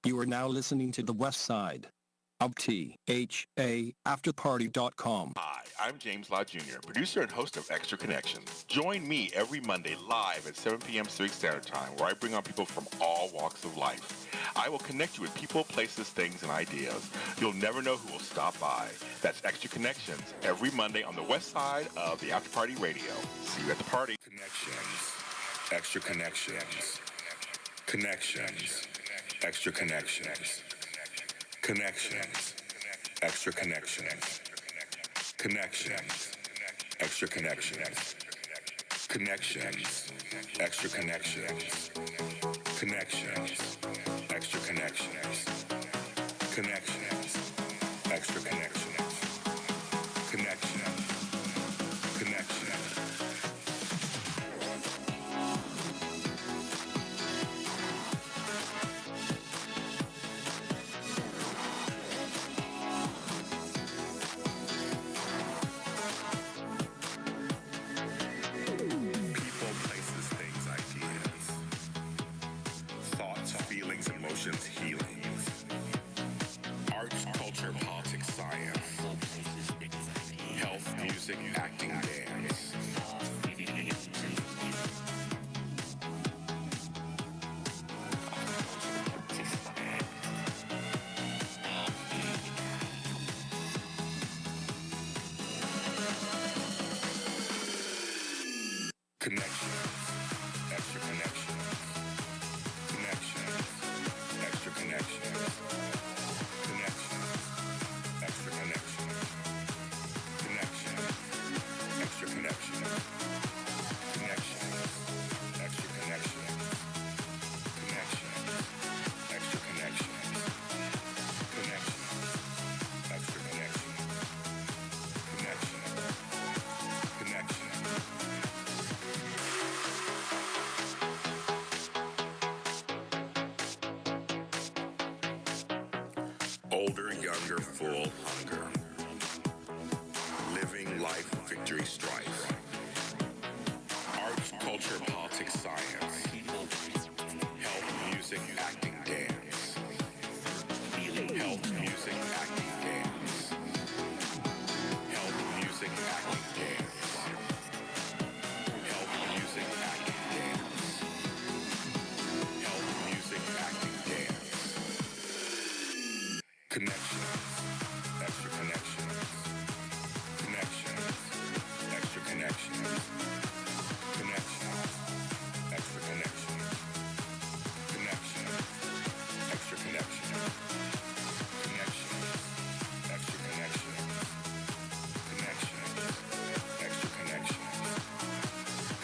You are now listening to the West Side of Tha Afterparty.com. Hi, I'm James Lott Jr., producer and host of Extra Connections. Join me every Monday live at 7 p.m. Pacific Standard Time, where I bring on people from all walks of life. I will connect you with people, places, things, and ideas. You'll never know who will stop by. That's Extra Connections every Monday on the West Side of the Afterparty Radio. See you at the party. Connections. Extra Connections. Connections. Extra Connections. Connections. Extra Connections. Connections. Extra Connections. Connections. Extra Connections. Connections. Extra Connections. Connections. Extra Connections. Connections. Connections. People, places, things, ideas. Thoughts, feelings, emotions, healings. Arts, culture, politics, science. Health, music, acting, dance. Connections. Extra connections. Connections. Extra connections. Connections. Extra connections. Connections. Extra connections. Connections. Extra connections. Connections. Extra connections. Connections. Extra connections. Connections. Connections. Older, younger, full, hunger. Living life, victory, strife. Arts, culture, politics, science. Health, music, acting, dance. Health, music, acting, dance. Health, music, acting, dance. Health, music, acting, dance. Health, music, acting, dance. Connections. Extra connections. Connections. Extra connections. Connections. Extra connections. Connections. Extra connections. Connections. Extra connections. Connections. Extra connections.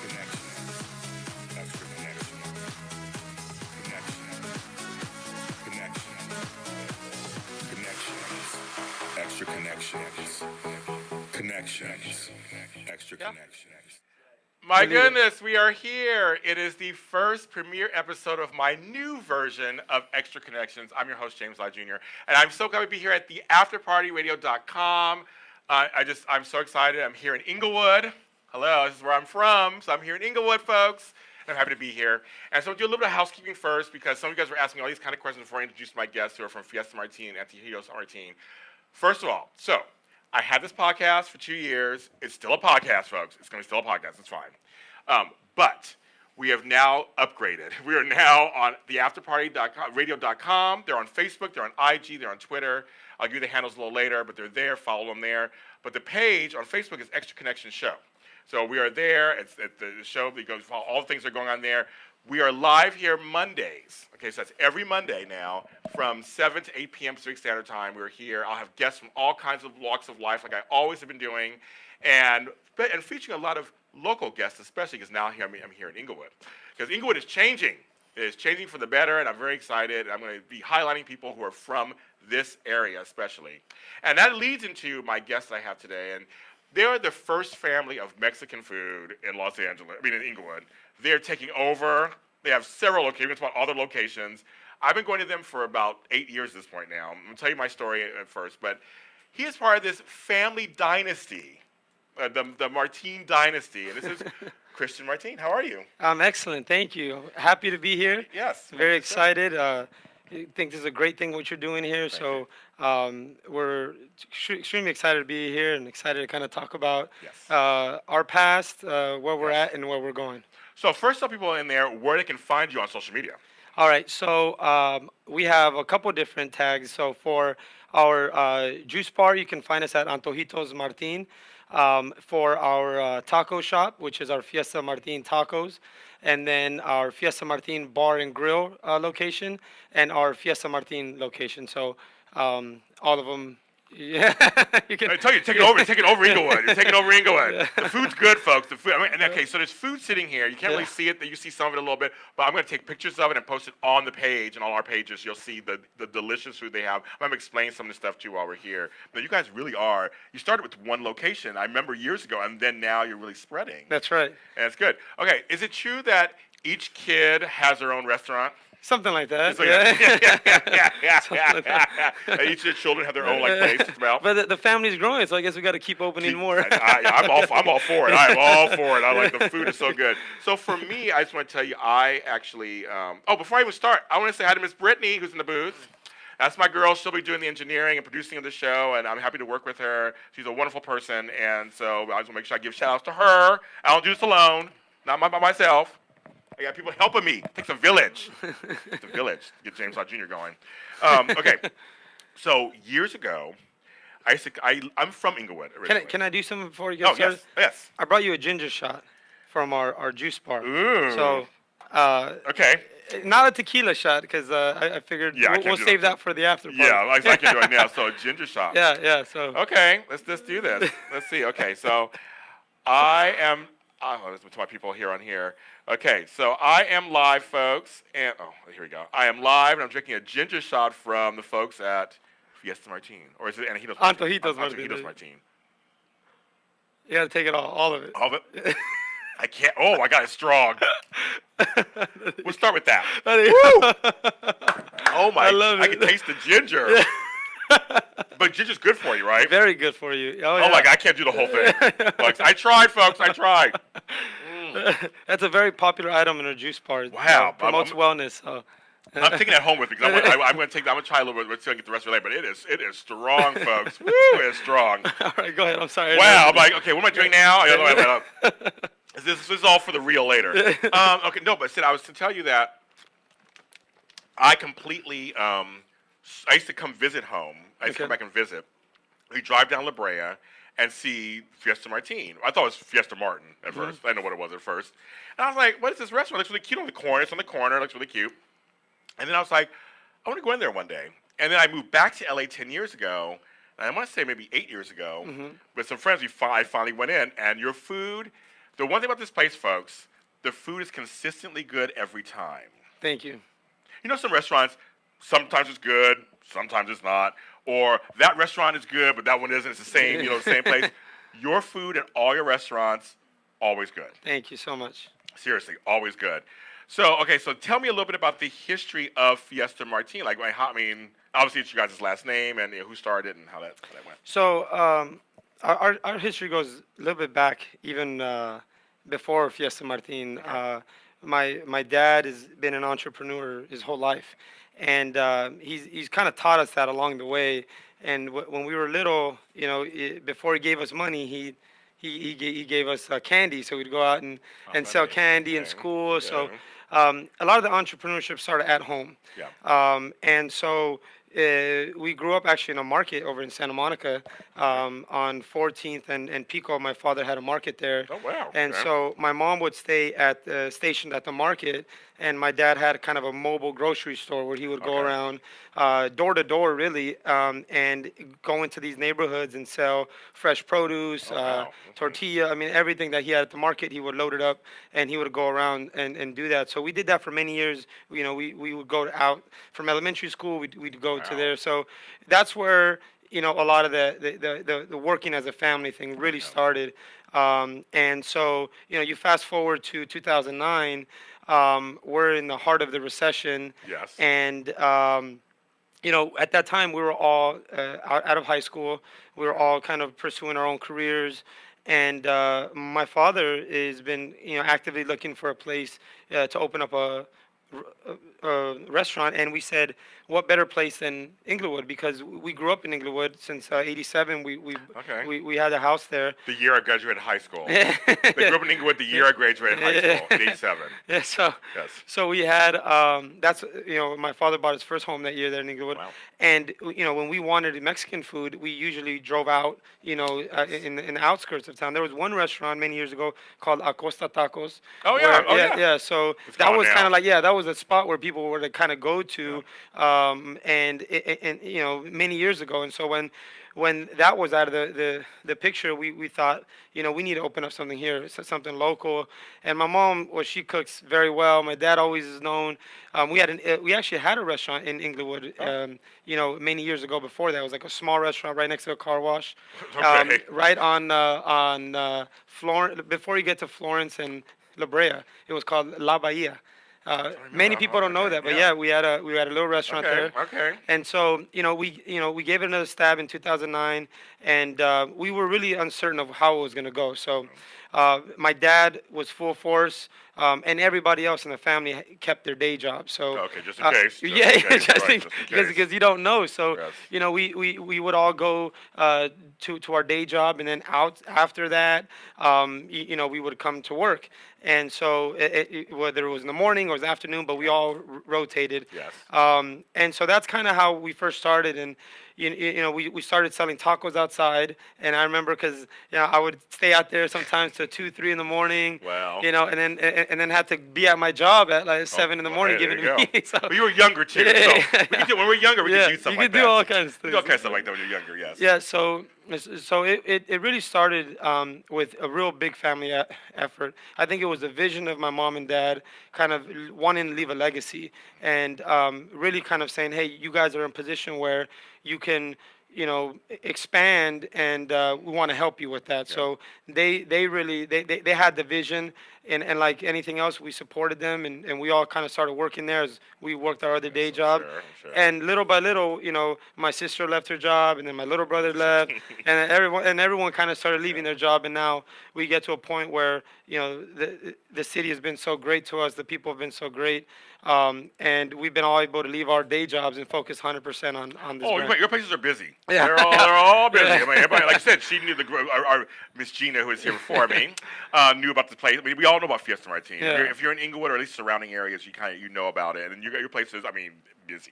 Connections. Extra connections. Connections. Connections. Connections. Extra connections. Connections. Extra connections. My goodness, we are here. It is the first premiere episode of my new version of Extra Connections. I'm your host, James Lott Jr., and I'm so glad to be here at the Afterpartyradio.com. I'm so excited. I'm here in Inglewood. Hello, this is where I'm from, so I'm here in Inglewood, folks. And I'm happy to be here. And so I'll do a little bit of housekeeping first, because some of you guys were asking me all these kind of questions before I introduce my guests who are from Fiesta Martin and Antijitos Martin. First of all, so I had this podcast for 2 years. It's still a podcast, folks. It's going to be still a podcast. It's fine. But we have now upgraded. We are now on the afterparty.radio.com. They're on Facebook. They're on IG. They're on Twitter. I'll give you the handles a little later, but they're there. Follow them there. But the page on Facebook is Extra Connection Show. So we are there. It's at the show. We go follow all the things that are going on there. We are live here Mondays. Okay, so that's every Monday now from 7 to 8 p.m. Pacific Standard Time. We're here. I'll have guests from all kinds of walks of life, like I always have been doing, and featuring a lot of local guests, especially because now I'm here in Inglewood. Because Inglewood is changing. It is changing for the better, and I'm very excited. I'm going to be highlighting people who are from this area especially. And that leads into my guests I have today. And they're the first family of Mexican food in in Inglewood. They're taking over. They have several locations, about other locations. I've been going to them for about 8 years at this point now. I'm going to tell you my story at first, but he is part of this family dynasty, the Martin dynasty. And this is Christian Martin. How are you? I'm excellent, thank you. Happy to be here. Yes. Very excited. think this is a great thing what you're doing here. So we're extremely excited to be here and excited to kind of talk about our past, where we're at, and where we're going. So first, tell people in there where they can find you on social media. All right, so we have a couple different tags. So for our juice bar, you can find us at Antojitos Martin. For our taco shop, which is our Fiesta Martin Tacos, and then our Fiesta Martin Bar and Grill location, and our Fiesta Martin location. So all of them. Yeah, I tell you, take it over Inglewood. You're taking over Inglewood. The food's good, folks. The food. I mean, and okay, so there's food sitting here. You can't really see it. You see some of it a little bit, but I'm going to take pictures of it and post it on the page and on our pages. You'll see the delicious food they have. I'm going to explain some of the stuff too while we're here. But you guys really are. You started with one location. I remember years ago, and then now you're really spreading. That's right. And it's good. Okay, is it true that each kid has their own restaurant? Something like that. Each of the children have their own place to smell. But the family's growing, so I guess we got to keep opening more. I'm all for it. I'm all for it. I like the food is so good. So for me, I just want to tell you, I actually. Before I even start, I want to say hi to Miss Brittany, who's in the booth. That's my girl. She'll be doing the engineering and producing of the show, and I'm happy to work with her. She's a wonderful person, and so I just want to make sure I give shout outs to her. I don't do this alone, not by myself. I got people helping me. It takes a village. It's a village to get James Lott Jr. going. Okay, so years ago, I'm from Inglewood originally. Can I do something before you get started? Yes. I brought you a ginger shot from our juice bar. Ooh. So, okay. Not a tequila shot, because I figured we'll save that for the after party. Yeah, like I can do it now. So a ginger shot. Yeah. So. Okay, let's do this. Let's see. Okay, so I am. Listen to my people here on here. Okay, so I am live, folks, and here we go. I am live, and I'm drinking a ginger shot from the folks at Fiesta Martin, or is it Antojitos Martin? Antojitos Martin. You gotta take it all of it. All of it? I can't. Oh my God, it's strong. We'll start with that. Oh my! I love it. I can taste the ginger. But ginger's good for you, right? Very good for you. Oh my God, I can't do the whole thing. Folks, I tried, folks. I tried. That's a very popular item in a juice bar. Wow. Promotes wellness. So. I'm taking that home with me, because I'm going to try a little bit. We're going to get the rest of it later. But it is strong, folks. Woo, it is strong. All right, go ahead. I'm sorry. Wow. I'm like, okay, what am I doing now? This is all for the real later. Okay, no, but Sid, I was to tell you that I completely, I used to come visit home. I used to come back and visit. We drive down La Brea and see Fiesta Martin. I thought it was Fiesta Martin at first. I didn't know what it was at first. And I was like, what is this restaurant? It looks really cute on the corner. It's on the corner. It looks really cute. And then I was like, I want to go in there one day. And then I moved back to LA 10 years ago. And I want to say maybe 8 years ago. With some friends, I finally went in. And your food, the one thing about this place, folks, the food is consistently good every time. Thank you. You know, some restaurants, sometimes it's good, sometimes it's not. Or that restaurant is good, but that one isn't. It's the same, the same place. Your food at all your restaurants, always good. Thank you so much. Seriously, always good. So, okay, so tell me a little bit about the history of Fiesta Martin. Like, obviously it's your guys' last name and who started it and how that went. So, our history goes a little bit back, even before Fiesta Martin. My dad has been an entrepreneur his whole life. And he's kind of taught us that along the way. And when we were little, before he gave us money, he gave us candy. So we'd go out and sell candy in school. Yeah. So a lot of the entrepreneurship started at home. Yeah. And so we grew up actually in a market over in Santa Monica on 14th and Pico. My father had a market there. Oh, wow. And so my mom would stay stationed at the market, and my dad had kind of a mobile grocery store where he would go around door to door, really, and go into these neighborhoods and sell fresh produce, tortilla. I mean, everything that he had at the market, he would load it up, and he would go around and do that. So we did that for many years. We would go out from elementary school. We'd go to there. So that's where a lot of the working as a family thing really started. And so you fast forward to 2009. We're in the heart of the recession. Yes. And at that time we were all out of high school. We were all kind of pursuing our own careers. And my father has been actively looking for a place to open up a restaurant, and we said, what better place than Inglewood? Because we grew up in Inglewood since '87. We had a house there. The year I graduated high school. They grew up in Inglewood the year I graduated high school, in '87. Yeah, so we had that's my father bought his first home that year there in Inglewood. Wow. And when we wanted Mexican food, we usually drove out, in the outskirts of town. There was one restaurant many years ago called Acosta Tacos. Oh yeah, yeah. So It's that gone was now. kind of like that was a spot where people were to kind of go to, and many years ago. And so when that was out of the picture, we thought, we need to open up something here, something local. And my mom, she cooks very well. My dad always is known. We actually had a restaurant in Inglewood, many years ago. Before that, it was like a small restaurant right next to a car wash, Okay. right on Florence. Before you get to Florence and La Brea, it was called La Bahia. Many people don't know that, but Yeah. we had a little restaurant there. Okay. And so, we gave it another stab in 2009, and we were really uncertain of how it was going to go. So, my dad was full force, and everybody else in the family kept their day job. So, Okay, just in case. just in case. because you don't know. So, Yes. we would all go to our day job, and then out after that, we would come to work. And so, whether it was in the morning or it was afternoon, but we all rotated. Yes. And so that's kind of how we first started. And we started selling tacos outside. And I remember because I would stay out there sometimes till 2, 3 in the morning. Wow. And then had to be at my job at like 7 in the morning, Hey, giving there you me. go. So, But you were younger too. So when we're younger, we can do stuff you like can that. do all kinds of You things. do all kinds of stuff like that when you're younger. Yes. Yeah, so it really started with a real big family effort. I think it was the vision of my mom and dad kind of wanting to leave a legacy, and really kind of saying, hey, you guys are in a position where you can expand, and we want to help you with that. Yeah. So they really had the vision, and like anything else, we supported them, and we all kind of started working there as we worked our other day job. Sure. And little by little, my sister left her job, and then my little brother left, and everyone kind of started leaving their job. And now we get to a point where the city has been so great to us, the people have been so great, and we've been all able to leave our day jobs and focus 100% on this. Oh, brand. your places are busy. Yeah. They're all busy. Yeah. I mean, everybody, like I said, she knew our Miss Gina, who was here before me, knew about the place. I mean, we all know about Fiesta Martin. Yeah. If you're in Inglewood or at least surrounding areas, you know about it, and your places. I mean, busy.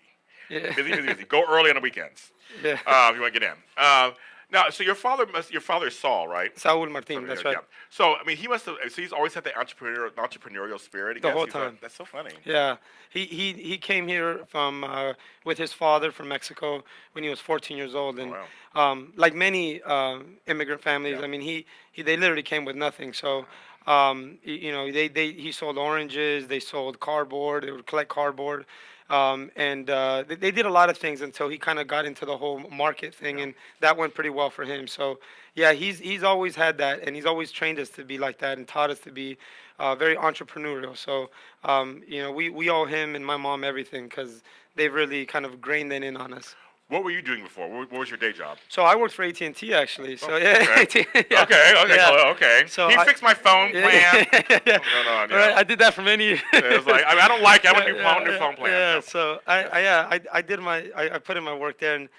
Yeah. Busy. Go early on the weekends. Yeah. If you want to get in. Now, so your father is Saul, right? Saul Martin, that's right. Yeah. So I mean, he must have. So he's always had the entrepreneurial spirit. I The guess. whole He's time. That's so funny. Yeah, he came here from with his father from Mexico when he was 14 years old, and like many immigrant families, Yeah. I mean, they literally came with nothing. So, he sold oranges, they sold cardboard, they would collect cardboard. And they did a lot of things until he kind of got into the whole market thing, and that went pretty well for him. So, yeah, he's always had that, and he's always trained us to be like that and taught us to be very entrepreneurial. So, we owe him and my mom everything because they've really kind of grained that in on us. What were you doing before? What was your day job? So I worked for AT&T actually. So Okay. yeah. Okay. So He fixed my phone plan. Yeah. On, Right, I did that for many years. It was like, I don't like it. I want a new phone plan. Yeah, No. so I put in my work there, and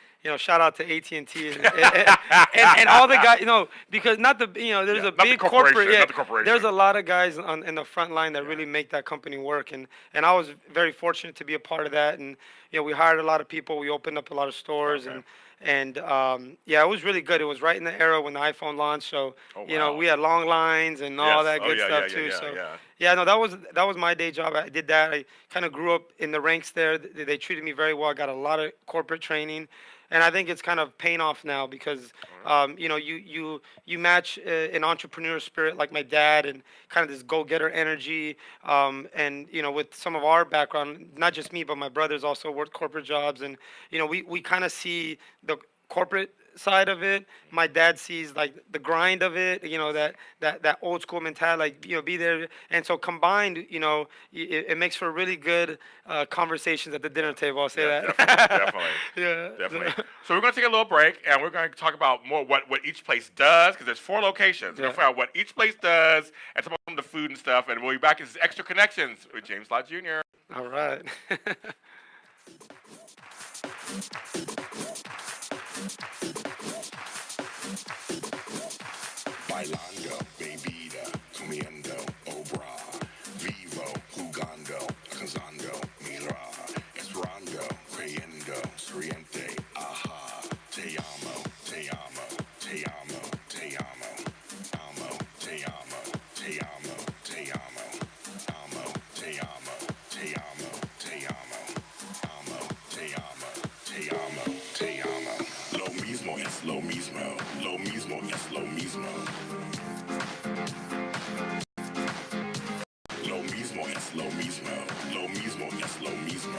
shout out to AT&T and all the guys, because not the there's a not the big corporation, corporate, not the corporation. there's a lot of guys in the front line that really make that company work, and I was very fortunate to be a part of that, and we hired a lot of people, we opened up a lot of stores, Okay. and it was really good. It was right in the era when the iPhone launched, so Oh, wow. we had long lines and all that good stuff too. No, that was my day job. I did that. I kind of grew up in the ranks there. They treated me very well. I got a lot of corporate training, and I think it's kind of paying off now because you match an entrepreneur spirit like my dad and kind of this go-getter energy, and with some of our background, not just me but my brothers also worked corporate jobs, and we kind of see the corporate side of it. My dad sees like the grind of it, that old school mentality, like be there, and so combined, it makes for really good conversations at the dinner table. I'll say that. Definitely. Yeah. Definitely. So we're going to take a little break, and we're going to talk about more what each place does, because there's 4 locations. We're going to find out what each place does, and some of the food and stuff, and we'll be back. This is Extra Connections with James Lott Jr. All right. Bailando, bebida, comiendo, obra, vivo, jugando, cazando, mira, esperando, creyendo, sonriente, aha, te amo, te amo, te amo, te amo, amo, te amo, te amo, te amo, amo, te amo, te amo, te amo, amo, te amo, te amo, te amo. Lo mismo es lo mismo, lo mismo es lo mismo. Lo mismo es lo mismo, lo mismo es lo mismo.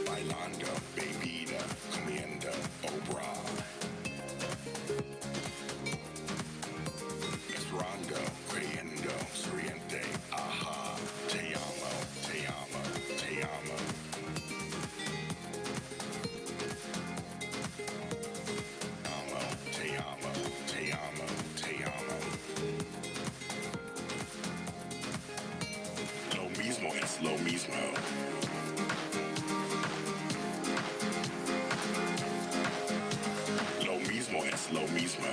Bailando, bebida, comiendo, obra. Esperando, creyendo, sonriente, aha, te amo, te amo, te amo. Amo, te amo, te amo, te amo. Lo mismo es lo mismo. Lo mismo es lo mismo.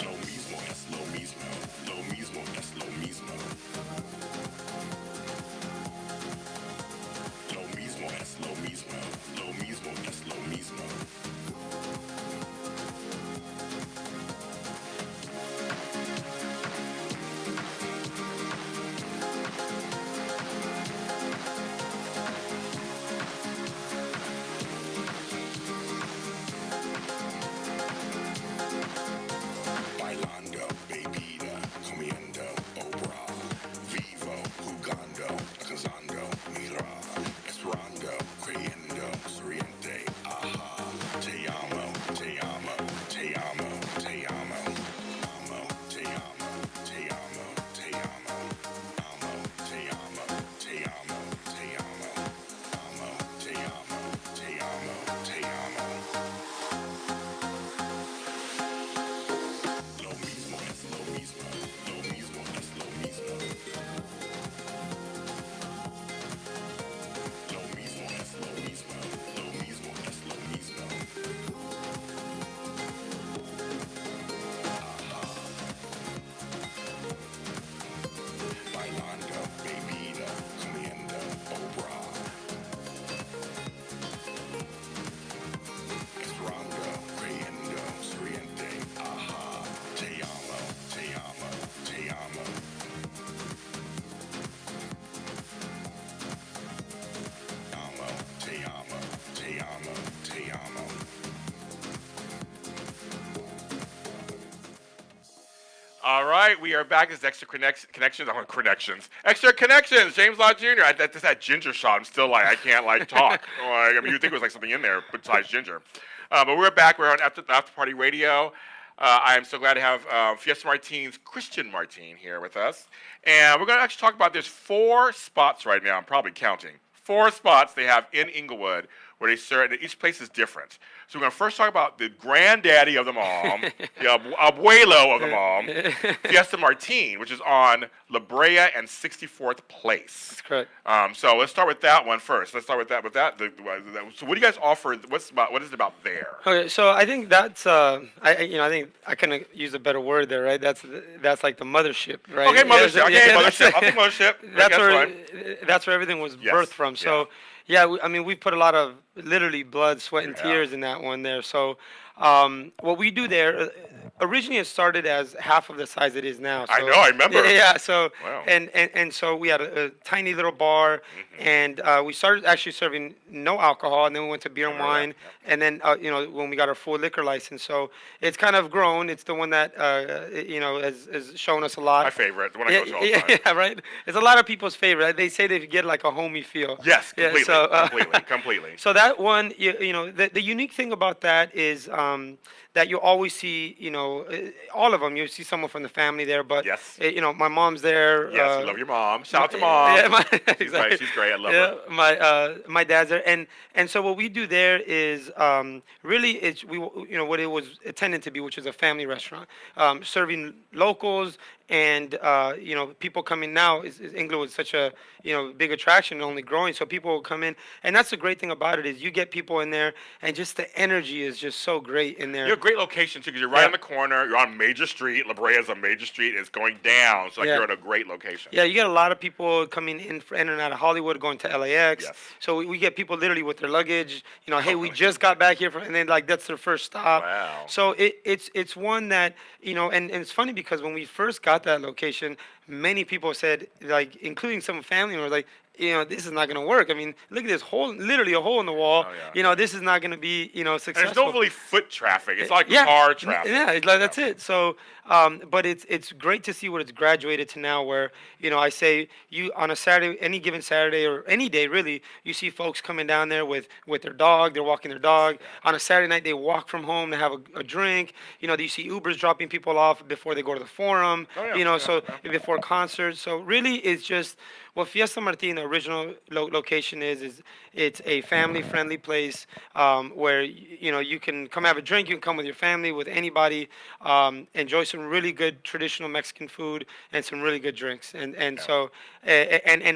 Lo mismo es lo mismo. Lo mismo es lo mismo. Lo mismo es lo mismo. Lo mismo es lo mismo. Bailando, bebida, comiendo, obra, vivo, jugando, cazando, mira, esperando, creyendo, sonriente, aha, te amo, te amo, te amo, te amo, amo, te amo, te amo, te amo, amo, te amo, te amo, te amo, amo, te amo, te amo, te amo. Lo mismo es lo mismo, lo mismo es lo mismo. Lo mismo es lo mismo, lo mismo es lo mismo. Ajá. Bailando, bebida, comiendo, obra. Esperando, creyendo, sonriente, aha, te amo, te amo, te amo. Amo, te amo, te amo, te amo. All right, we are back. This is Connections. I want Connections. Extra Connections. James Lott Jr. That's that ginger shot. I'm still like, I can't like talk. I mean, you'd think it was like something in there besides ginger. But we're back. We're on Afterparty Radio. I am so glad to have Fiesta Martin's Christian Martin here with us. And we're going to actually talk about there's 4 spots right now. I'm probably counting. 4 spots they have in Inglewood where they serve, and each place is different. So we're going to first talk about the granddaddy of them all, the abuelo of them all, Fiesta Martin, which is on La Brea and 64th Place. That's correct. So let's start with that one first. Let's start with that. So what do you guys offer? What is it about there? Okay, so I think that's I think I couldn't use a better word there, right? That's like the mothership, right? Okay, mothership. Yeah, Mothership. I'll take mothership. That's where everything was Yes, birthed from. So yeah, I mean we put a lot of literally blood, sweat, and Yeah. tears in that one there. So what we do there, originally it started as half of the size it is now. So, I know, I remember. Yeah. So Wow. and so we had a tiny little bar, and we started actually serving no alcohol, and then we went to beer and remember that, wine, and then when we got our full liquor license. So it's kind of grown. It's the one that has shown us a lot. My favorite, the one I go to all the Yeah, time. yeah, right. It's a lot of people's favorite. They say they get like a homey feel. Yes, completely, Yeah, so, completely. So that one, the unique thing about that is that you always see, all of them. You see someone from the family there, but Yes. My mom's there. Yes, you love your mom. Shout out to mom. Yeah, Exactly. She's great. I love her. My dad's there, and so what we do there is really it's what it was intended to be, which is a family restaurant, serving locals. And people coming now. Inglewood is such a big attraction, only growing. So people will come in, and that's the great thing about it is you get people in there, and just the energy is just so great in there. You're a great location too, because you're right on the corner. You're on Major Street. La Brea is a major street. It's going down, so you're at a great location. Yeah, you get a lot of people coming in and out of Hollywood, going to LAX. Yes. So we get people literally with their luggage. Hey, we just got back here and then that's their first stop. Wow. So it's one that and it's funny because when we first got that location, many people said, like, including some family members, like, this is not going to work. I mean, look at this hole, literally a hole in the wall. Oh, yeah. This is not going to be, successful. And there's no really foot traffic. It's like car traffic. Yeah, that's it. So, but it's great to see what it's graduated to now, where I say you on a Saturday, any given Saturday or any day really, you see folks coming down there with their dog. They're walking their dog. On a Saturday night, they walk from home to have a drink. You see Ubers dropping people off before they go to the Forum. Oh, yeah. Before concerts. So really, it's just. What Fiesta Martin, the original location is it's a family-friendly place where you can come have a drink, you can come with your family, with anybody, enjoy some really good traditional Mexican food and some really good drinks, and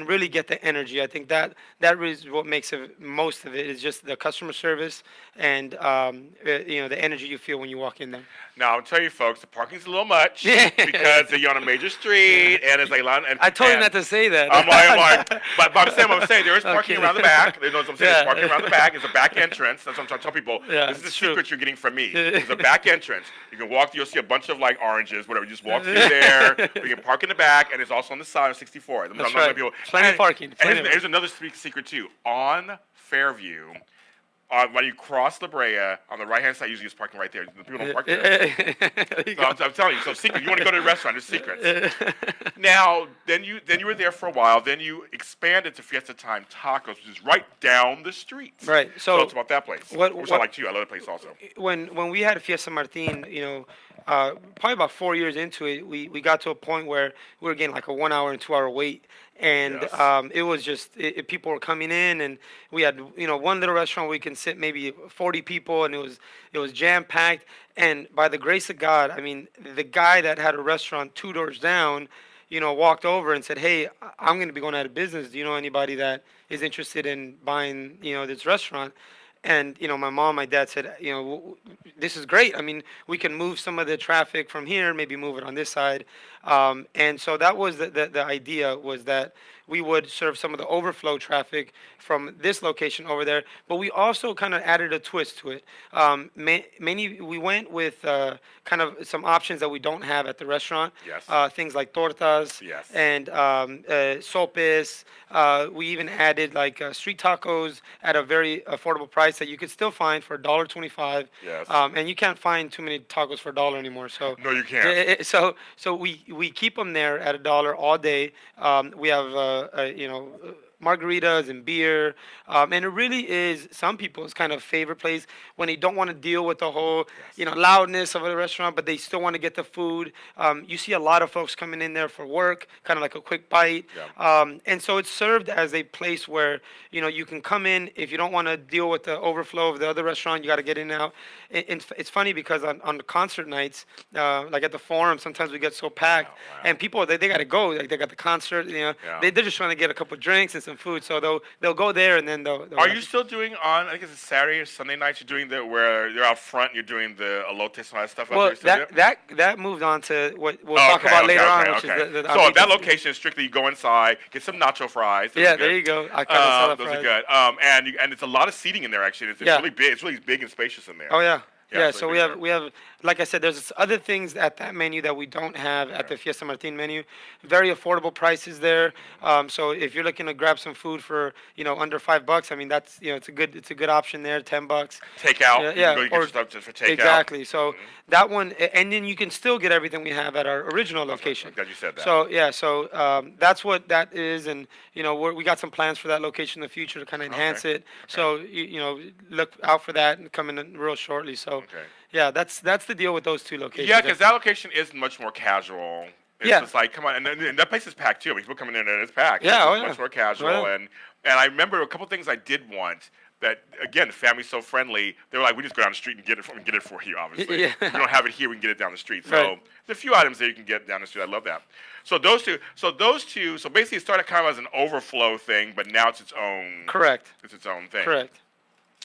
really get the energy. I think that is what makes most of it is just the customer service and the energy you feel when you walk in there. Now I'll tell you, folks, the parking's a little much because you're on a major street and it's a lot. I told you not to say that. But I'm saying there is parking around the back. You know what I'm saying? There's parking around the back. It's a back entrance. That's what I'm trying to tell people. This is the secret you're getting from me. It's a back entrance. You can walk. You'll see a bunch of like oranges, whatever. You just walk through there. You can park in the back, and it's also on the side of 64. That's right. Plenty of parking. And here's another secret too. On Fairview. When you cross La Brea, on the right-hand side, usually it's parking right there. People don't park there. So I'm telling you, so secret. You want to go to the restaurant, there's secrets. Now, then you were there for a while. Then you expanded to Fiesta Time Tacos, which is right down the street. Right. So it's about that place, which I like too. I love the place also. When we had Fiesta Martin, probably about 4 years into it, we got to a point where we were getting like a 1 hour and 2 hour wait. And it was just people were coming in, and we had one little restaurant where we can sit maybe 40 people, and it was jam packed. And by the grace of God, I mean, the guy that had a restaurant 2 doors down, walked over and said, "Hey, I'm going to be going out of business. Do you know anybody that is interested in buying this restaurant?" And my mom, my dad said, this is great. I mean, we can move some of the traffic from here, maybe move it on this side. And so that was the idea, was that we would serve some of the overflow traffic from this location over there. But we also kind of added a twist to it. We went with kind of some options that we don't have at the restaurant. Yes. Things like tortas. Yes. And sopes. We even added like street tacos at a very affordable price that you could still find for $1.25. Yes. And you can't find too many tacos for $1 anymore. So no, you can't. So we keep them there at $1 all day. We have margaritas and beer, and it really is some people's kind of favorite place when they don't want to deal with the whole loudness of a restaurant, but they still want to get the food. You see a lot of folks coming in there for work, kind of like a quick bite. And so it's served as a place where you can come in. If you don't want to deal with the overflow of the other restaurant, you got to get in and out. It's funny because on the concert nights, like at the Forum, sometimes we get so packed, and people they got to go. Like they got the concert, they're just trying to get a couple of drinks and some food, so they'll go there and then they'll Are you still doing I think it's Saturday or Sunday nights? You're doing where you're out front. You're doing the elotes and all that stuff. Well, that moved on to what we'll talk about later on. Which is the so that location is strictly you go inside, get some nacho fries. There you go. Those are good. And it's a lot of seating in there actually. It's really big. It's really big and spacious in there. Oh yeah. Yeah, so so we have like I said, there's other things at that menu that we don't have at the Fiesta Martin menu. Very affordable prices there. So if you're looking to grab some food for under $5, I mean that's it's a good option there. $10. Takeout. Yeah, You yeah, can go get or your stuff just for takeout. exactly. So that one, and then you can still get everything we have at our original location. I'm glad you said that. So yeah, so that's what that is, and we got some plans for that location in the future to kind of enhance it. So look out for that and coming in real shortly. So yeah, that's the deal with those two locations. Yeah, because that location is much more casual. It's Yeah. just like, come on, and that place is packed too. I mean, people coming in and it's packed. Yeah, It's much more casual, yeah. and I remember a couple things I did want. That again, the family's so friendly. They were like, "We just go down the street and get it for you." Obviously, Yeah. we don't have it here. We can get it down the street. So Right. there's a few items that you can get down the street. I love that. So those two. So basically, it started kind of as an overflow thing, but now it's its own. Correct. It's its own thing. Correct.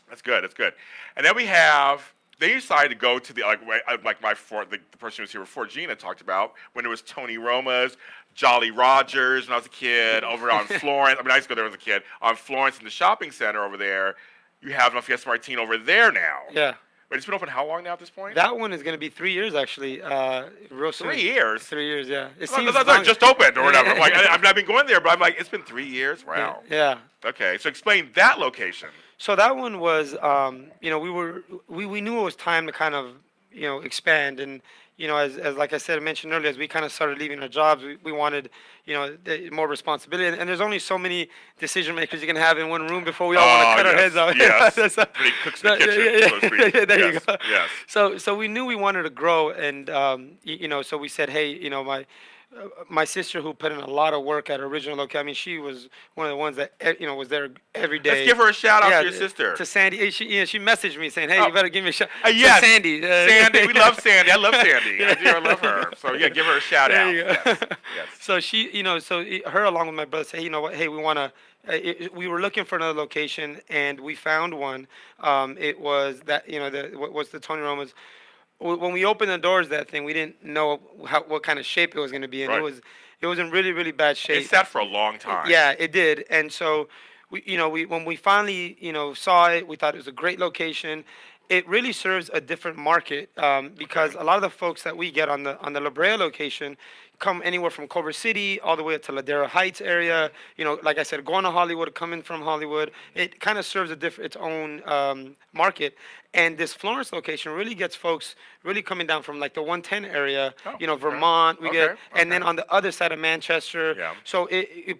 That's good. That's good. And then we have. They decided to go to the the person who was here before, Gina talked about when it was Tony Roma's, Jolly Rogers when I was a kid over on Florence. I mean, I used to go there as a kid on Florence in the shopping center over there. You have a Fiesta Martin over there now. Yeah. But it's been open how long now at this point? That one is going to be 3 years actually. Real soon. 3 years. 3 years, yeah. It I seems thought long- it just opened or whatever. I'm like, I've not been going there, but I'm like, it's been 3 years. Wow. Yeah. Okay, so explain that location. So that one was, we knew it was time to kind of, expand, and as like I said, I mentioned earlier, as we kind of started leaving our jobs, we wanted, more responsibility, and there's only so many decision makers you can have in one room before we all want to cut our heads off. Yes. That's- Pretty cooks in the kitchen. So to speak. Yeah, there you Yes, go. Yes. So we knew we wanted to grow, and so we said, hey, my sister, who put in a lot of work at her original location. I mean, she was one of the ones that was there every day. Let's give her a shout out Yeah, to your sister. To Sandy. She messaged me saying, hey, you better give me a shout. Yes. To Sandy. Sandy, we love Sandy. I love Sandy. I love her. So yeah, give her a shout There out. you go. Yes. Yes. So she, her along with my brother said, hey, you know what? Hey, we want to. We were looking for another location, and we found one. It was that what's the Tony Roma's. When we opened the doors, that thing, we didn't know what kind of shape it was going to be in. Right. It was in really, really bad shape. It sat for a long time. Yeah, it did. And so when we finally saw it, we thought it was a great location. It really serves a different market because a lot of the folks that we get on the La Brea location come anywhere from Culver City all the way up to Ladera Heights area. Like I said, going to Hollywood, coming from Hollywood, it kind of serves its own market. And this Florence location really gets folks really coming down from like the 110 area, Vermont. We get, and then on the other side of Manchester. Yeah. So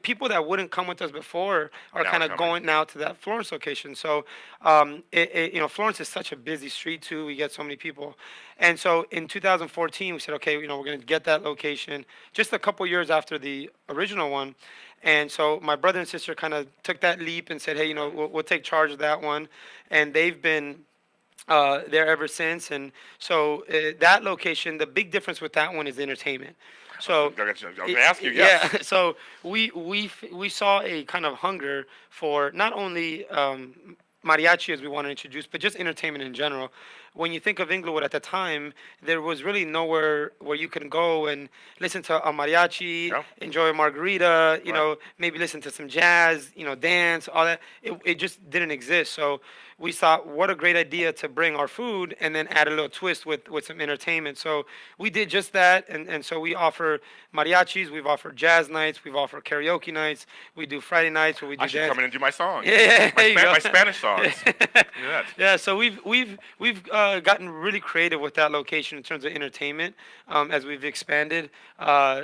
people that wouldn't come with us before are Now kind of coming. going now to that Florence location. So, Florence is such a busy street too. We get so many people. And so in 2014, we said, okay, we're going to get that location just a couple years after the original one. And so my brother and sister kind of took that leap and said, hey, we'll take charge of that one. And they've been there ever since. And so that location, the big difference with that one is entertainment. So I was going to ask you. Yes. yeah, so we saw a kind of hunger for not only mariachi as we want to introduce, but just entertainment in general. When you think of Inglewood at the time, there was really nowhere where you can go and listen to a mariachi, enjoy a margarita, maybe listen to some jazz, dance, all that. It just didn't exist. So we thought, what a great idea to bring our food and then add a little twist with some entertainment. So we did just that, and so we offer mariachis, we've offered jazz nights, we've offered karaoke nights, we do Friday nights where we do I should dance. come in and do my songs. Yeah, there you go. My Spanish songs. Yes. Yeah, so we've gotten really creative with that location in terms of entertainment as we've expanded.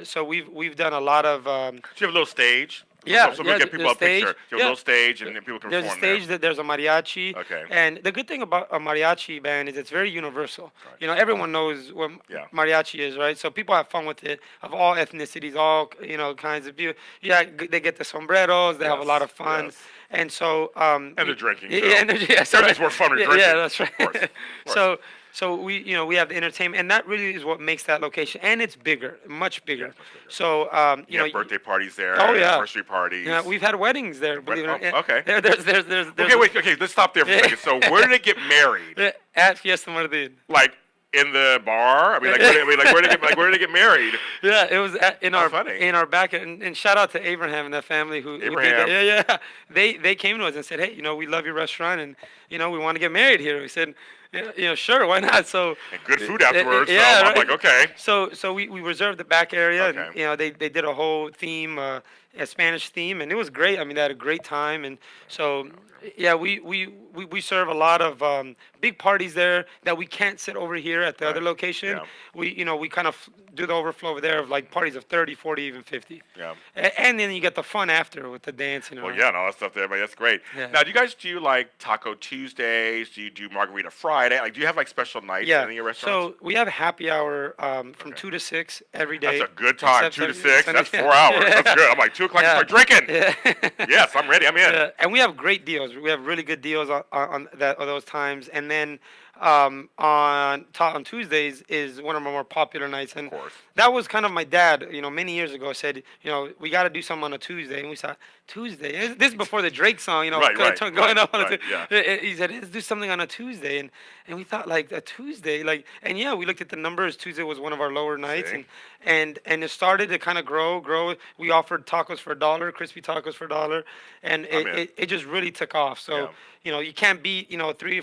So we've done a lot of. Do you have a little stage? Yeah, so we get people a stage. picture. You have a little stage, and then people can There's a perform stage that there's a mariachi. Okay. And the good thing about a mariachi band is it's very universal. Everyone knows what mariachi is, right? So people have fun with it, of all ethnicities, all kinds of people. Yeah, they get the sombreros. They have a lot of fun. Yes. And so. And they're drinking. Yeah, everything's more fun than drinking. Yeah, that's right. Of course. So we have the entertainment, and that really is what makes that location, and it's bigger, much bigger. much bigger. So You have birthday parties there. Oh, yeah. Anniversary parties. yeah, we've had weddings there. Believe it or not. okay. There's Okay, wait. Okay, let's stop there for a second. So where did they get married? at Fiesta Martin. Like in the bar? I mean, where did they get married? Yeah, it was in our funny. back, and shout out to Abraham and that family who did Abraham. that. Yeah. They came to us and said, hey, we love your restaurant, and we want to get married here. We said, Sure, why not? So And good food afterwards. yeah, so I'm right. like, okay. So we reserved the back area, Okay. and they did a whole theme, a Spanish theme, and it was great. I mean, they had a great time, and so yeah, we serve a lot of big parties there that we can't sit over here at the other Right. location. Yeah. We kind of do the overflow over there of like parties of 30, 40, even 50. Yeah. And then you get the fun after with the dancing. Well, yeah, and all that stuff there, but that's great. Yeah. Now, do you guys do like Taco Tuesdays? Do you do Margarita Friday? Like, do you have like special nights Yeah. in your restaurants? So we have happy hour from Okay. 2 to 6 every day. That's a good time. except 2 to Sunday- 6. Sunday- That's 4 hours. Yeah. That's good. I'm like 2 o'clock. Yeah. You start drinking. Yeah. Yes, I'm ready. I'm in. And we have great deals. We have really good deals on those times. And then on Tuesdays is one of our more popular nights. And Of course. that was kind of my dad, many years ago said, we got to do something on a Tuesday. And we thought, Tuesday? This is before the Drake song, Right, going up on a right, Tuesday. He said, let's do something on a Tuesday. And we thought, like, a Tuesday? And yeah, we looked at the numbers. Tuesday was one of our lower nights. See? And it started to kind of grow. We offered tacos for $1, crispy tacos for $1. And I'm in. it just really took off. So, you can't beat, $3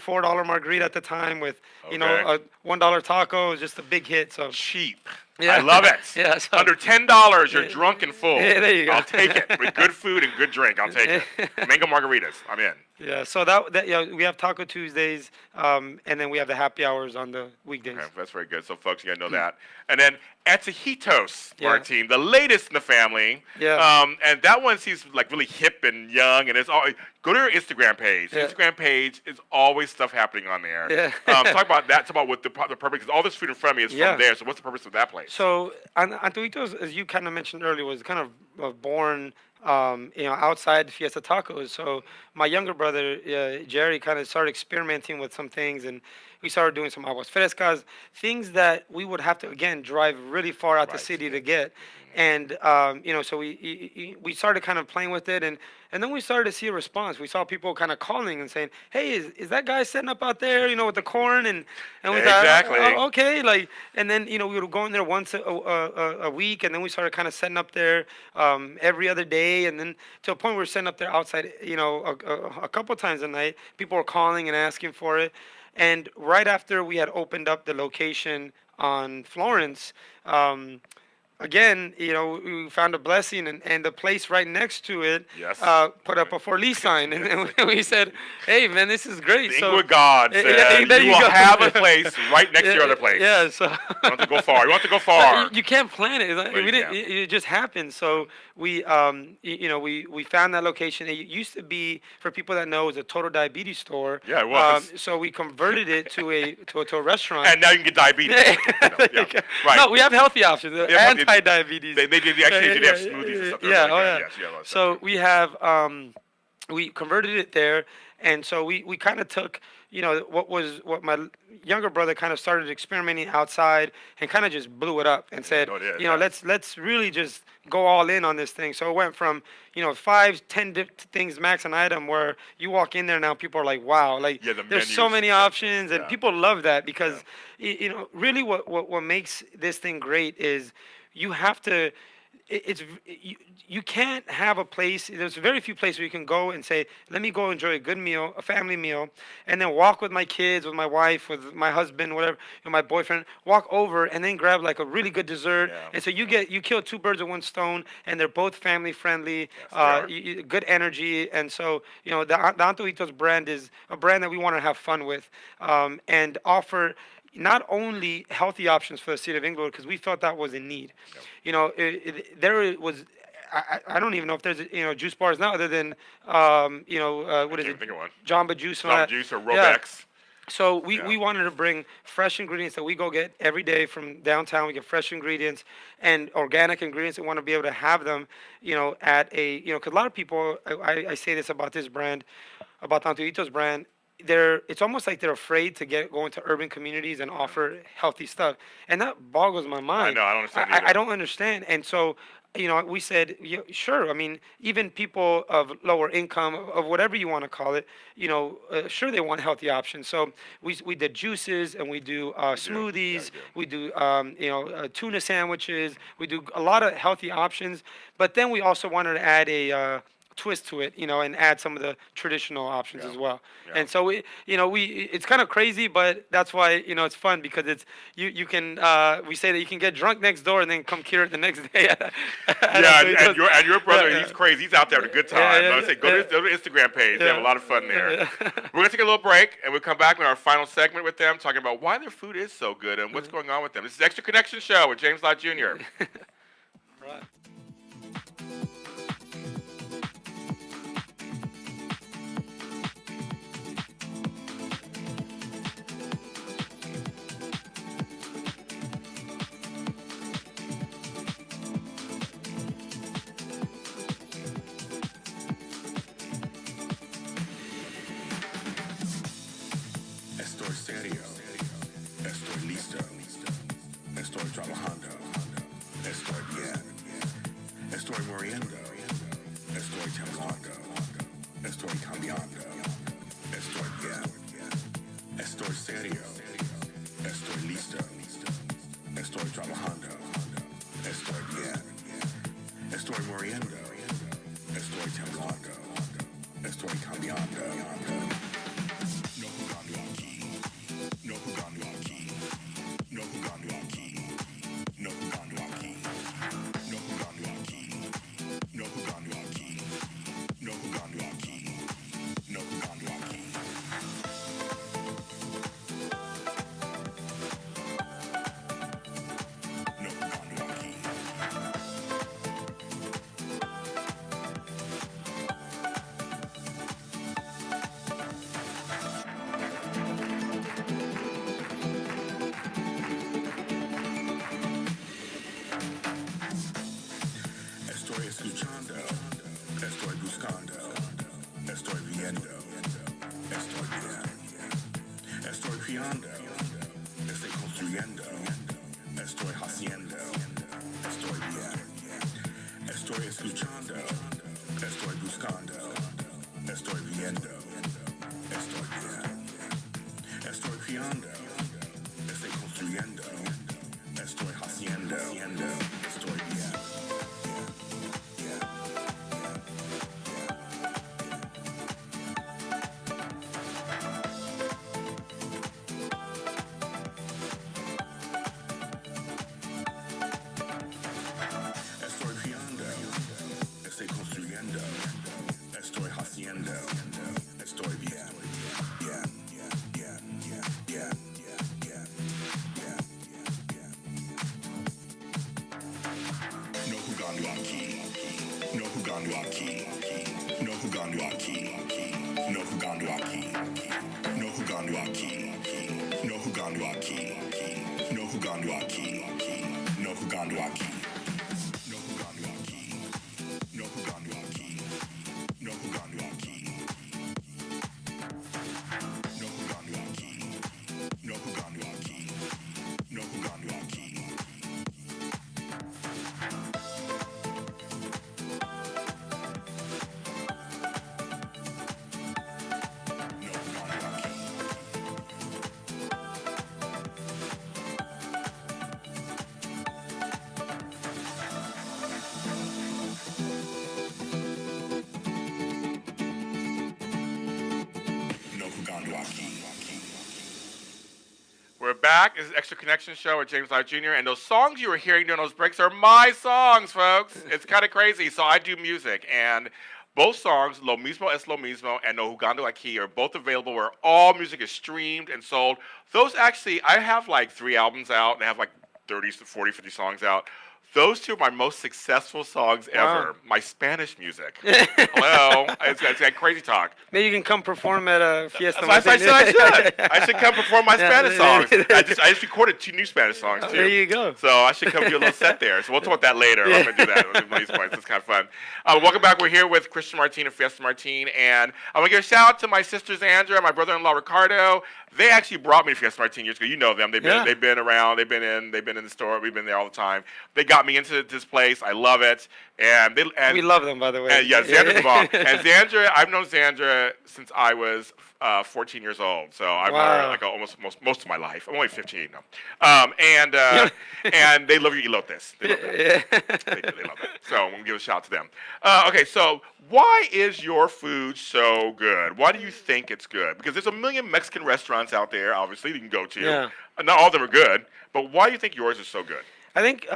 or $4 margarita at the time with, Okay. a $1 taco is just a big hit. So Cheap. Yeah. I love it. Yeah, so- Under $10, you're drunk and full. Yeah, there you go. I'll take it. With good food and good drink, I'll take it. Mango margaritas. I'm in. yeah, so we have Taco Tuesdays, and then we have the happy hours on the weekdays. Okay, that's very good. So, folks, you got to know that. And then Atajitos, Yeah. Martin, the latest in the family. Yeah. And that one seems like really hip and young. And it's all go to your Instagram page. Yeah. Instagram page is always stuff happening on there. Yeah. Talk about that. Talk about what the purpose. Because all this food in front of me is Yeah. from there. So, what's the purpose of that place? So Antojitos, as you kind of mentioned earlier, was kind of born, outside Fiesta Tacos. So my younger brother Jerry kind of started experimenting with some things, and we started doing some aguas frescas, things that we would have to again drive really far out the Right. city to get. And so we started kind of playing with it, and then we started to see a response. We saw people kind of calling and saying, "Hey, is that guy setting up out there, with the corn?" And we thought, Exactly. "Oh, okay." And then we would go in there once a week, and then we started kind of setting up there every other day, and then to a point where we're setting up there outside, a couple times a night. People were calling and asking for it, and right after we had opened up the location on Florence. Again, we found a blessing, and the place right next to it Yes. put up a for lease sign, and we said, "Hey, man, this is great." The So Inglewood God Yeah, said, there you you will go. have a place right next to your other place. Yeah, so You don't have to go far. You don't have to go far. you can't plan it. you We didn't. can't. It just happened. So we found that location. It used to be, for people that know, it was a total diabetes store. Yeah, it was. So we converted it to a restaurant. And now you can get diabetes. Yeah. Right. No, we have healthy options. Yeah, but Anti-diabetes. They actually did have smoothies and stuff. They're Yeah, really oh good. yeah. Yes, yeah, that's So good. we have we converted it there, and so we kind of took what my younger brother kind of started experimenting outside and kind of just blew it up and said, no, it is, yeah. let's really just go all in on this thing. So it went from 5, 10 things max an item, where you walk in there now, people are like, wow, like Yeah, the there's so menus, many yeah. options, and Yeah. people love that because really what makes this thing great is you have to. You can't have a place. There's very few places where you can go and say, "Let me go enjoy a good meal, a family meal," and then walk with my kids, with my wife, with my husband, whatever, my boyfriend. Walk over and then grab like a really good dessert, Yeah. and so you kill 2 birds with 1 stone, and they're both family friendly, Yes, they are. good energy, and so the Antojitos brand is a brand that we want to have fun with, and offer not only healthy options for the city of Inglewood, because we felt that was in need. There was, I don't even know if there's juice bars now other than what is Can't it, think of one. Jamba Juice and all Jamba that. Juice or Yeah. Robex. So we Yeah. wanted to bring fresh ingredients that we go get every day from downtown. We get fresh ingredients and organic ingredients. We want to be able to have them, at a, because a lot of people, I say this about this brand, about the Antojitos brand, it's almost like they're afraid to go into urban communities and offer healthy stuff, and that boggles my mind. know, I don't understand I either. don't understand, and so we said, sure. I mean, even people of lower income, of whatever you want to call it, sure, they want healthy options. So we did juices, and we do smoothies. Yeah, We do tuna sandwiches. We do a lot of healthy options, but then we also wanted to add a twist to it, and add some of the traditional options as well. Yeah. And so it's kind of crazy, but that's why it's fun because it's you can we say that you can get drunk next door and then come cure it the next day. And your brother, he's crazy. He's out there having a good time. Yeah, I would say go to the Instagram page. They have a lot of fun there. We're gonna take a little break and we'll come back with our final segment with them, talking about why their food is so good and what's going on with them. This is Extra Connection Show with James Lott Jr. Right. Estoy serio, estoy listo, estoy trabajando, estoy bien, estoy muriendo, estoy temblando, estoy cambiando, estoy bien, estoy serio, estoy listo, estoy trabajando, estoy bien, estoy muriendo, estoy temblando, estoy cambiando. No jugando aquí, no jugando aquí, no jugando aquí, no jugando aquí, no jugando aquí, no jugando aquí, no jugando aquí, no jugando aquí. No jugando aquí. Estoy escuchando, estoy buscando, estoy viendo, estoy bien, estoy criando, estoy construyendo, estoy haciendo, estoy bien, estoy escuchando, estoy buscando, estoy viendo, estoy bien, estoy criando, estoy construyendo, estoy haciendo, estoy bien. Estoy criando, estoy construyendo, estoy haciendo, estoy bien, bien, bien, bien, bien, bien, bien, bien. No jugando aquí, no jugando aquí, no jugando aquí, no jugando aquí, no jugando aquí, no jugando aquí, no jugando aquí, no jugando aquí. No jugando aquí, no jugando aquí, no jugando aquí, no jugando aquí, no jugando aquí, no jugando aquí. We're back. This is Extra Connection Show with James Lott Jr. And those songs you were hearing during those breaks are my songs, folks. It's kind of crazy. So I do music, and both songs, Lo Mismo es Lo Mismo and No Jugando Aquí, are both available where all music is streamed and sold. Those actually, I have like 3 albums out, and I have like 30 to 40, 50 songs out. Those 2 are my most successful songs ever. Wow. My Spanish music. Hello. It's got crazy talk. Maybe you can come perform at a Fiesta I Martin. should. I should come perform my Spanish songs. I just recorded 2 new Spanish songs, too. There you go. So I should come do a little set there. So we'll talk about that later. I'm going to do that with these points. It's kind of fun. Welcome back. We're here with Christian Martin of Fiesta Martin. And I'm going to give a shout out to my sister Zandra and my brother-in-law Ricardo. They actually brought me to Fiesta Martin years ago. You know them. They've been around. They've been in the store. We've been there all the time. They got me into this place. I love it. And we love them, by the way. And Zandra's the bomb. And Zandra, I've known Zandra since I was 14 years old. So I've known her like almost most of my life. I'm only 15 now. And they love your elotes. They love it. They love it. So I'm going to give a shout out to them. Okay, so why is your food so good? Why do you think it's good? Because there's a million Mexican restaurants out there, obviously, you can go to. Yeah. Not all of them are good, but why do you think yours is so good? I think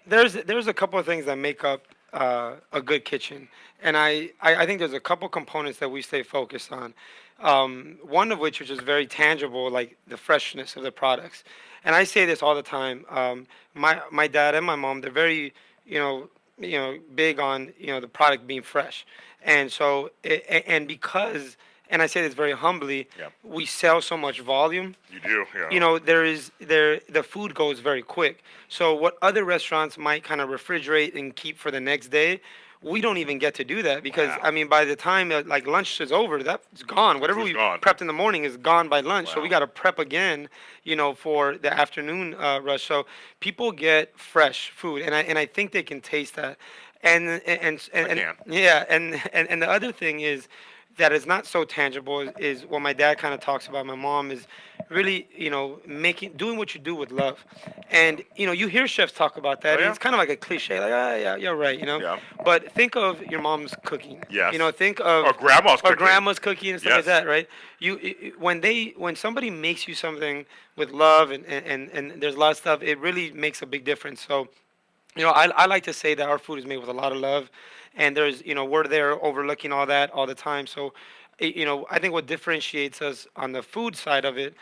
there's a couple of things that make up a good kitchen, and I think there's a couple components that we stay focused on. One of which is very tangible, like the freshness of the products. And I say this all the time. My dad and my mom, they're very big on the product being fresh, and so and because. And I say this very humbly. Yeah. We sell so much volume. You do, yeah. The food goes very quick. So what other restaurants might kind of refrigerate and keep for the next day, we don't even get to do that because by the time like lunch is over, that's gone. Whatever we prepped in the morning is gone by lunch. Wow. So we got to prep again, for the afternoon rush. So people get fresh food, and I think they can taste that. And the other thing is that is not so tangible is what my dad kind of talks about. My mom is really, doing what you do with love. And, you hear chefs talk about that. Oh, yeah? And it's kind of like a cliche, like, yeah, you're right, Yeah. But think of your mom's cooking. Yes. Think of... Or grandma's cooking. Or grandma's cooking and stuff like that, right? When somebody makes you something with love and there's a lot of stuff, it really makes a big difference. So, I like to say that our food is made with a lot of love. And there's, we're there overlooking all that all the time. So, I think what differentiates us on the food side of it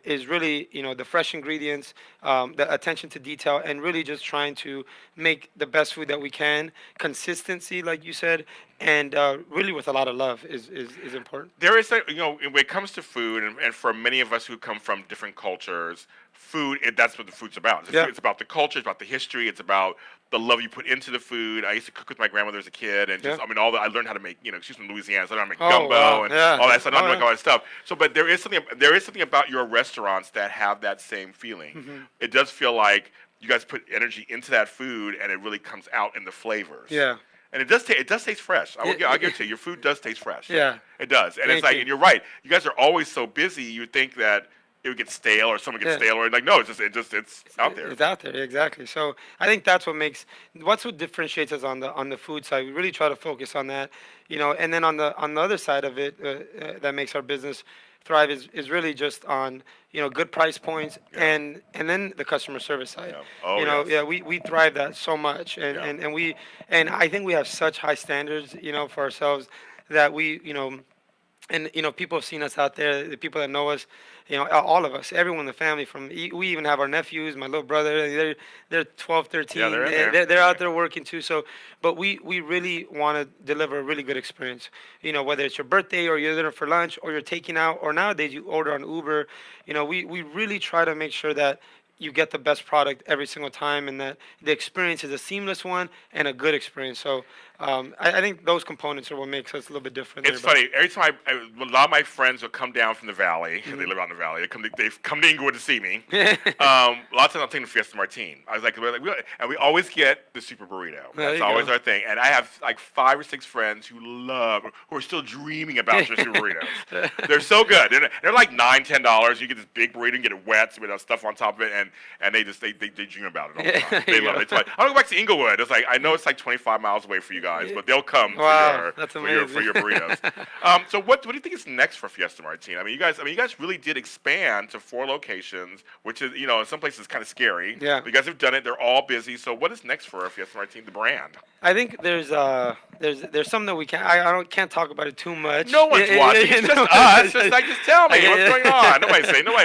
is really, the fresh ingredients, the attention to detail, and really just trying to make the best food that we can. Consistency, like you said, and really with a lot of love is important. There is, when it comes to food, and for many of us who come from different cultures, food, that's what the food's about. It's about the culture, it's about the history, it's about the love you put into the food. I used to cook with my grandmother as a kid, and I learned how to make, she's from Louisiana, so I learned how to make gumbo and all that stuff. I learned all that stuff. So, but there is something about your restaurants that have that same feeling. Mm-hmm. It does feel like you guys put energy into that food, and it really comes out in the flavors. Yeah. And it does taste fresh. I'll give it to you. Your food does taste fresh. Yeah. It does. And and you're right. You guys are always so busy. You think that it would get stale or someone gets stale or no, it's out there. It's out there, exactly. So I think that's what differentiates us on the food side. We really try to focus on that, and then on the other side of it that makes our business thrive is really just on good price points and then the customer service side. We thrive that so much, and I think we have such high standards for ourselves that we and people have seen us out there, the people that know us, all of us, everyone in the family. We even have our nephews, my little brother. They're 12, 13. Yeah, they're out there working too. So, but we really want to deliver a really good experience. Whether it's your birthday or you're there for lunch or you're taking out, or nowadays you order on Uber. We really try to make sure that you get the best product every single time, and that the experience is a seamless one and a good experience. So I think those components are what makes us a little bit different. It's funny. Every time a lot of my friends will come down from the valley, because they live out in the valley. They've come to Inglewood to see me. A lot of times I'm taking the Fiesta Martin. I was like, and we always get the super burrito. That's always our thing. And I have like 5 or 6 friends who are still dreaming about your super burritos. They're so good. They're like $9, $10. You get this big burrito and get it wet with stuff on top of it, and they dream about it all the time. They love it. It's like, I want to go back to Inglewood. It's like, I know it's like 25 miles away for you guys, but they'll come for your burritos. So what do you think is next for Fiesta Martin? You guys really did expand to 4 locations, which is, in some places kind of scary. Yeah. But you guys have done it. They're all busy. So what is next for Fiesta Martin, the brand? I think there's something that we can't talk about it too much. No one's watching. It's just us. Just tell me what's going on. Nobody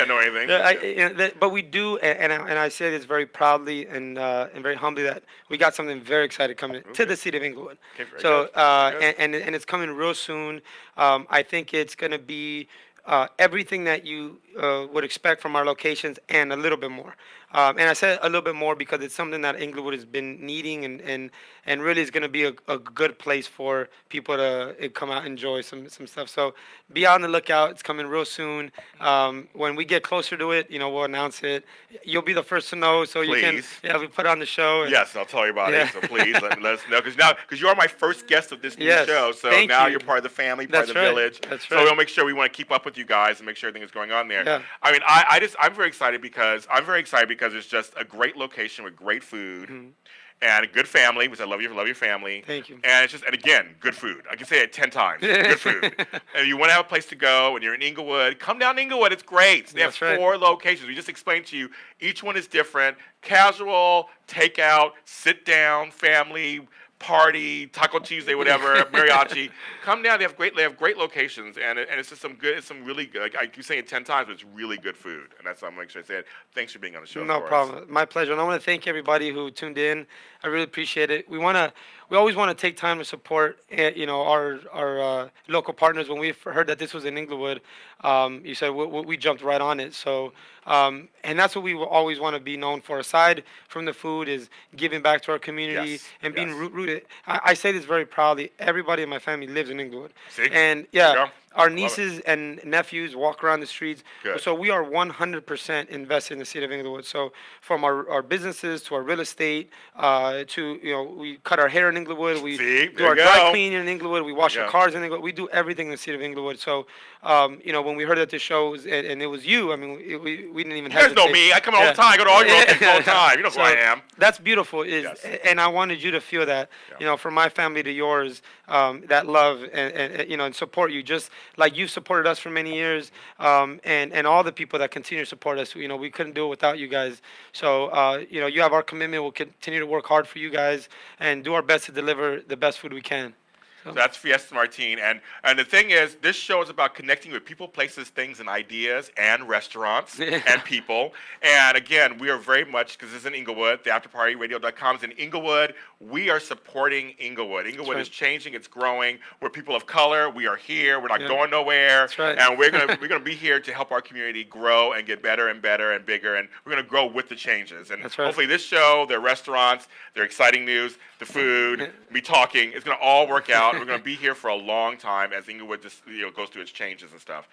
know anything. But we do, and I say this very proudly and very humbly, that we got something very exciting coming to the city of Inglewood. Okay, so and it's coming real soon. I think it's going to be everything that you would expect from our locations and a little bit more. And I said a little bit more because it's something that Inglewood has been needing, and really is going to be a good place for people to come out and enjoy some stuff. So be on the lookout. It's coming real soon. When we get closer to it, we'll announce it. You'll be the first to know, so please. we put it on the show. Yes, I'll tell you about it. So please let us know, because you are my first guest of this new show. So now you're part of the family, part of the village. That's right. So we'll make sure we want to keep up with you guys and make sure everything is going on there. Yeah. I'm very excited because it's just a great location with great food. Mm-hmm. and a good family, because I love your family. Thank you. And it's just, and again, good food. I can say it 10 times. Good food. And you want to have a place to go, and you're in Inglewood, come down to Inglewood. It's great. They have That's right. 4 locations. We just explained to you. Each one is different. Casual, takeout, sit down, family, party, Taco Tuesday, whatever, mariachi. Come down. They have great locations, and it's just it's some really good. I keep saying it 10 times, but it's really good food, and that's why I'm making sure I say it. Thanks for being on the show. No problem. My pleasure. And I want to thank everybody who tuned in. I really appreciate it. We always want to take time to support, our local partners. When we heard that this was in Inglewood, you said we jumped right on it. So, and that's what we will always want to be known for. Aside from the food, is giving back to our community and being rooted. I say this very proudly. Everybody in my family lives in Inglewood. See? And our nieces and nephews walk around the streets. Good. So we are 100% invested in the city of Inglewood. So from our businesses to our real estate, to we cut our hair in Inglewood, we do our dry cleaning in Inglewood, we wash our cars in Inglewood, we do everything in the city of Inglewood. So when we heard that the show was, and it was you, I mean, we didn't even have. You guys know me. I come all the time. I go to all your locations all the time. You know who I am. That's beautiful. And I wanted you to feel that, from my family to yours, that love and support you, just like you've supported us for many years, and all the people that continue to support us. We couldn't do it without you guys. So you have our commitment. We'll continue to work hard for you guys and do our best to deliver the best food we can. So that's Fiesta Martin, and the thing is, this show is about connecting with people, places, things, and ideas, and restaurants, and people. And again, we are very much, because this is in Inglewood, theafterpartyradio.com is in Inglewood. We are supporting Inglewood. Inglewood is changing, it's growing. We're people of color. We are here. We're not going nowhere. That's right. And we're gonna be here to help our community grow and get better and better and bigger. And we're gonna grow with the changes. And hopefully, this show, their restaurants, their exciting news, the food, me talking, it's gonna all work out. We're going to be here for a long time as Inglewood just goes through its changes and stuff.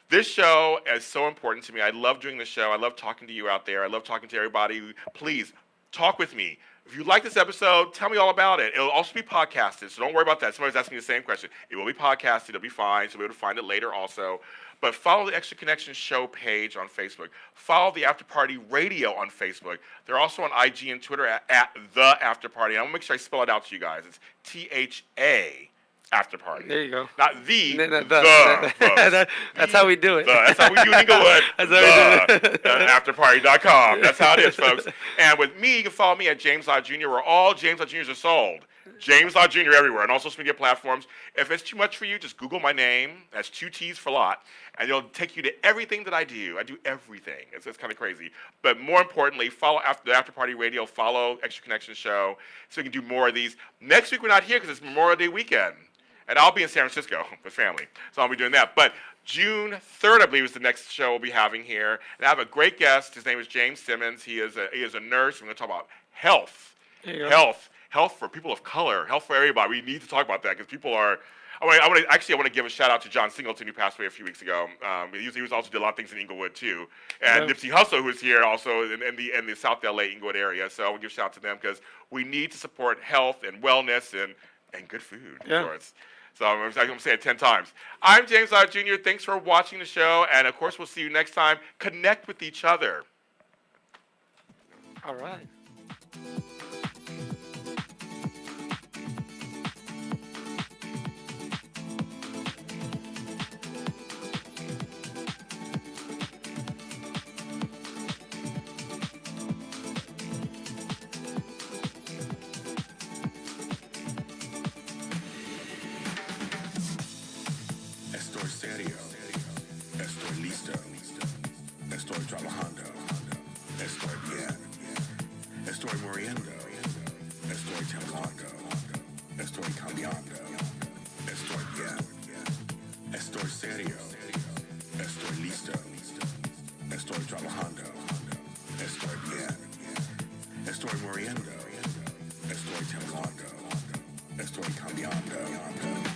This show is so important to me. I love doing the show. I love talking to you out there. I love talking to everybody. Please talk with me. If you like this episode, tell me all about it. It'll also be podcasted, so don't worry about that. Somebody's asking me the same question. It will be podcasted. It'll be fine, so we'll be able to find it later also. But follow the Extra Connection Show page on Facebook. Follow the Afterparty Radio on Facebook. They're also on IG and Twitter at The Afterparty. And I want to make sure I spell it out to you guys. It's THA Afterparty. There you go. Not the. That's how we do it. That's how we do it in Inglewood. That's how we do it. Afterparty.com. That's how it is, folks. And with me, you can follow me at James Lott Jr., where all James Lott Jrs. are sold. James Lott Jr. everywhere, and all social media platforms. If it's too much for you, just Google my name. That's 2 T's for Lott, and it'll take you to everything that I do. I do everything. It's kind of crazy. But more importantly, follow the Afterparty Radio, follow Extra Connection Show, so we can do more of these. Next week, we're not here because it's Memorial Day weekend, and I'll be in San Francisco with family, so I'll be doing that. But June 3rd, I believe, is the next show we'll be having here, and I have a great guest. His name is James Simmons. He is a nurse. We're going to talk about health. Health for people of color, health for everybody. We need to talk about that because people are. I want to give a shout out to John Singleton, who passed away a few weeks ago. He was also did a lot of things in Inglewood too, and Nipsey Hussle, who's here also in the South LA Inglewood area. So I want to give a shout out to them because we need to support health and wellness and good food, of course. So I'm going to say it 10 times. I'm James Lott Jr. Thanks for watching the show, and of course we'll see you next time. Connect with each other. All right. Estoy serio, estoy listo, estoy trabajando, estoy bien, estoy muriendo, estoy temblando, estoy cambiando, estoy bien, estoy serio, estoy listo, estoy trabajando, estoy bien, estoy muriendo, estoy temblando, estoy cambiando.